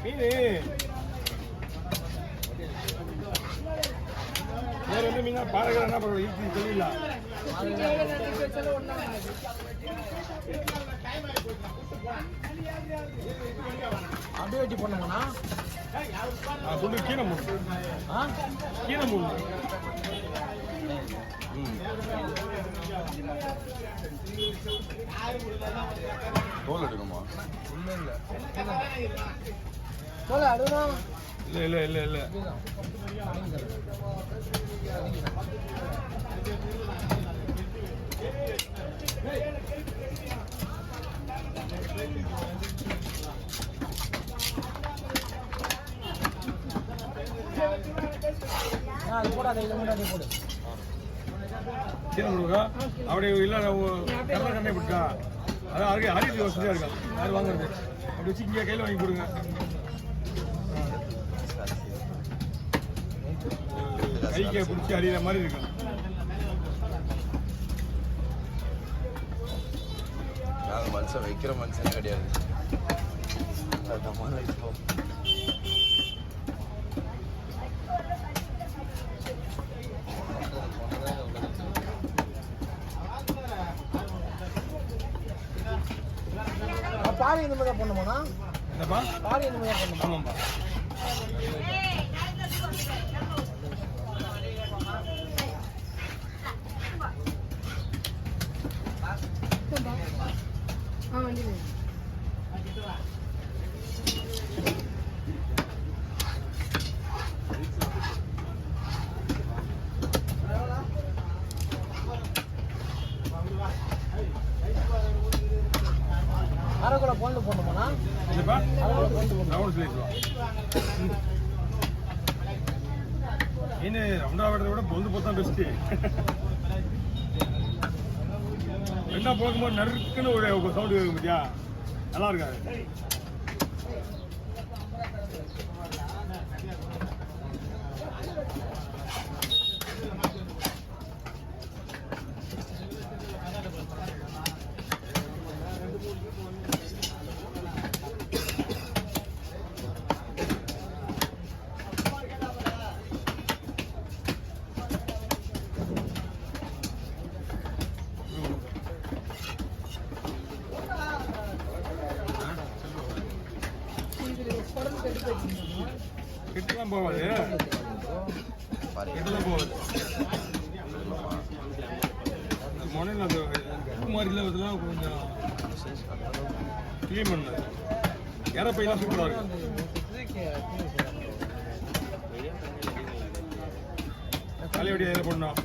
மீன் வேற என்ன மீனா பாருங்க என்ன பரவாயில்ல இருக்கு தெரியல அப்படியே வெட்டி போடணுங்கண்ணா சொல்லு கீரை மூணு கீரை மூணு தோல் எடுக்கணுமா இல்லை தோல் அடுக்கணும் இல்லை அது போடாத இதை முன்னாடி போடு கீரை கொடுக்குறா அப்படியே இல்லை கடலை கண்ணை விட்டா அதான் அதுக்கு அரிசி வசதியாக இருக்கா அது வாங்குறது அப்படி வச்சு இங்கே கையில் வாங்கி கொடுங்க கைக்கை பிடிச்சி அறிகிற மாதிரி இருக்கும் நாங்கள் மனுஷன் வைக்கிற மனுஷனே கிடையாது பாரி இந்த மாதிரி பண்ணுமாண்ணா என்னப்பா பாரி இந்த மாதிரி பண்ணுமா ஆமாம்ப்பா அரைக்குள்ள பொண்ணு போடணுமாண்ணா என்னப்பா ரவுண்ட் ஸ்லைஸ் மீன் ரவுண்டா விடுறத விட பொந்து போத்தான் பெஸ்ட்டு ரெண்டா போகும்போது நறுக்குன்னு ஒரு சவுண்டு கேட்கும் பத்தியா நல்லா இருக்காது கெட்டுலாம் போகாது கெட்டுலாம் போகாது முனையில் அந்த உப்பு மாதிரிலாம் இதெல்லாம் கொஞ்சம் க்ளீன் பண்ணு இறப்பையெல்லாம் சூப்பராக இருக்கும் தலைவடி எதை பண்ணோம்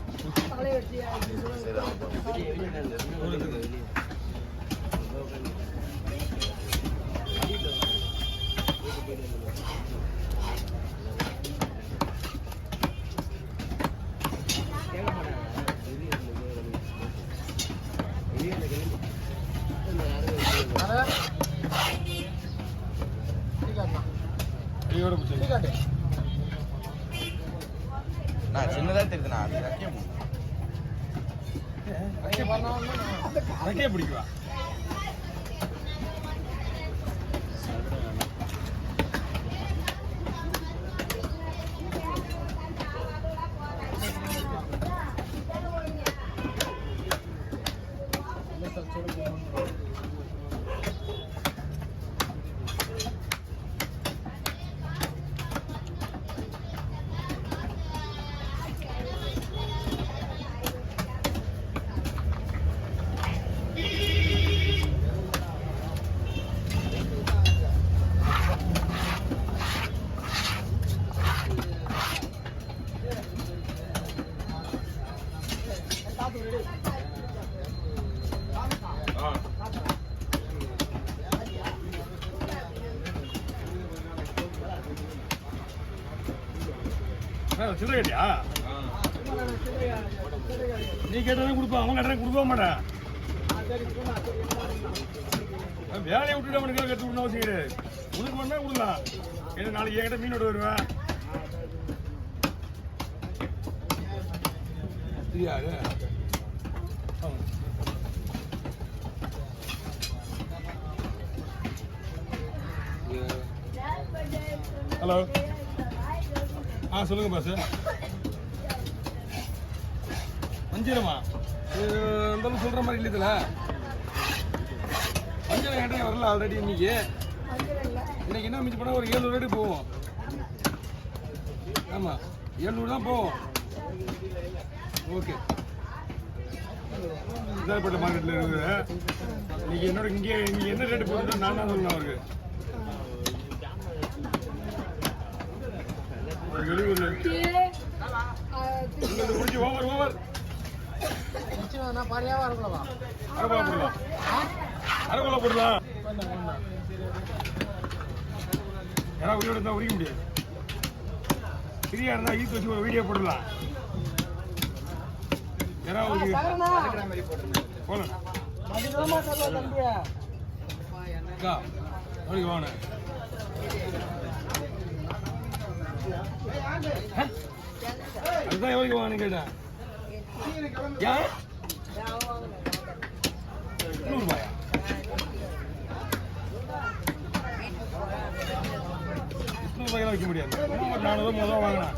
நான் சின்னதாக தெரியுதுண்ணா அது ரக்கே பிடிக்குவா சில்லறை கேட்டியா நீ கேட்டாலும் கொடுப்பா அவங்க கேட்டாலும் கொடுக்க மாட்டேன் வேலையை விட்டுட்டு அவனுக்கு கற்று விடணும் அவசியம் கிடையாது உனக்கு பண்ணா கொடுக்கலாம் ஏன்னா நாளைக்கு என்கிட்ட மீனோட வருவேன் தெரியாது ஹலோ சொல்லுங்க பாஸ். வஞ்சிரமா இருந்தாலும் சொல்ற மாதிரி இல்லைதுல. வஞ்சிரம் கேட்டேன் வரல ஆல்ரெடி. இன்னைக்கு என்ன மிஞ்சி போனால் ஒரு 700 ரேட்டு போவோம். ஆமாம் 700 தான் போவோம். ஓகே விசாரிப்பட்ட மார்க்கெட்டில் இருக்குது. இன்னைக்கு என்னோட இங்கே என்ன ரேட்டு போட்டு நான் தான் சொல்லணும் அவருக்கு. வெளியூர்ல முடிஞ்சு ஓவர் பாரியாவா இருக்கலவா அரைக்குள்ள போடலாம். அரைக்குள்ள போடலாம். யாராவது உயிரோட இருந்தால் உரிக்க முடியாது. ஃப்ரீயாக இருந்தால் ஈத்து வச்சு ஒரு வீடியோ போடலாம். யாராவது போகலாம். அக்கா அவனுக்கு வாங்க. அதுதான் எவ்வளோக்கு வாங்கன்னு கேட்டேன். ஏன் 100 ரூபாயா? ரூபாய்க்கு வைக்க முடியாது. 400 முதல்ல வாங்கினா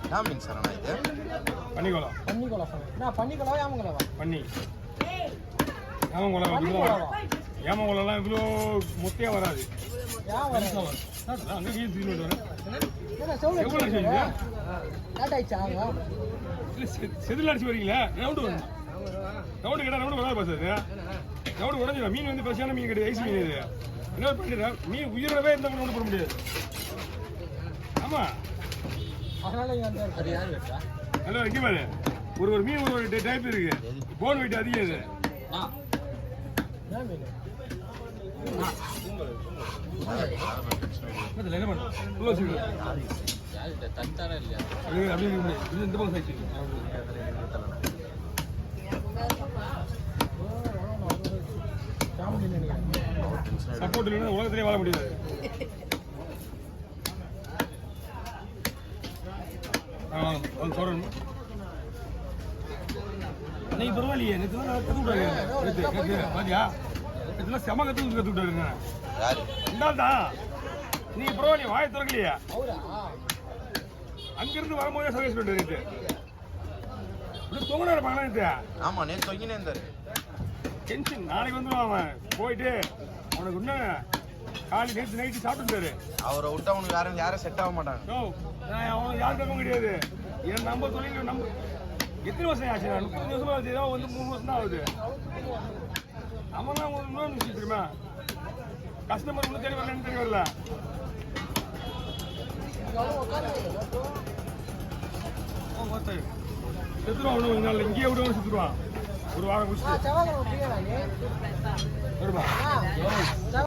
என்ன மீன் சார் அண்ணா இது? பண்ணிக்கோலாம். பண்ணிக்கோலாம் ஏமங்கலவா பண்ணி ஏமங்கோலம் கிலோ வரும். ஏமங்கோலாம் கிலோ மொத்தையாக வராது. ஏன் வரும் அங்கே கீழ் தீர்ந்து வரேன். செவ்வளோ எவ்வளோ அடிச்சு வரீங்க? லேட் ஆயிடுச்சா இல்லை செதில் அடிச்சு வரீங்களா? ரவுண்டு வரணும். ரவுண்டு கேட்டால் ரவுண்டு வராது பாஸ். அது ரவுண்டு உடஞ்சிடும். மீன் வந்து பிரச்சனை மீன் கிடையாது. ஐஸ் மீன் இது. என்ன பண்ணிடுறேன் மீன் உயிரோடவே இருந்தால் ரவுண்டு போட முடியாது. ஆமாம் அதனால நல்லா வைக்க பாரு. ஒரு மீன் ஒரு டைப் இருக்கு. போன் வெயிட் அதிகம் இது. என்ன பண்ணும் உள்ள வச்சுக்கோ. அப்படி இந்த பக்கம் சைஸ் சப்போர்ட் இல்லைன்னா உலகத்திலே வாழ முடியாது. சொல்லணும் அன்னைக்கு பரவாயில்லையே. நேற்று தான் கற்று விட்டாரு. பாத்தியா நேற்றுலாம் செம கற்று விட்டாருங்க. இந்தால்தான் நீங்க பரவாயில்லையே. வாயை திறக்கலையா? அங்கிருந்து வரும்போதே சர்வீஸ் பண்ணிட்டு தொங்கினா இருப்பாங்களா? நேற்று ஆமா நேற்று தொங்கினே இருந்தாரு. டென்ஷன். நாளைக்கு வந்துடும் அவன். போயிட்டு அவனுக்கு இன்னும் காலை நேற்று நைட்டு சாப்பிட்டுட்டாரு. அவரை விட்டு அவனுக்கு யாரும் செட் ஆக மாட்டாங்க. அவனுக்கு யாருக்காகவும் கிடையாது. என் நம்பர் சொல்லி நம்பர் எத்தனை வருஷம் ஆச்சு? 30 வருஷமா ஆச்சு. ஏதோ வந்து 3 வருஷம் தான் ஆகுது. அவன் தான் இன்னொன்று விஷயம் தெரியுமா? கஸ்டமர் ஒன்று தெரிய வரலன்னு தெரிய வரல. செத்துருவான். ஒன்று கொஞ்ச நாள் இங்கேயே விடுவான். செத்துருவான். ஒரு வாரம் முடிச்சு வருமா?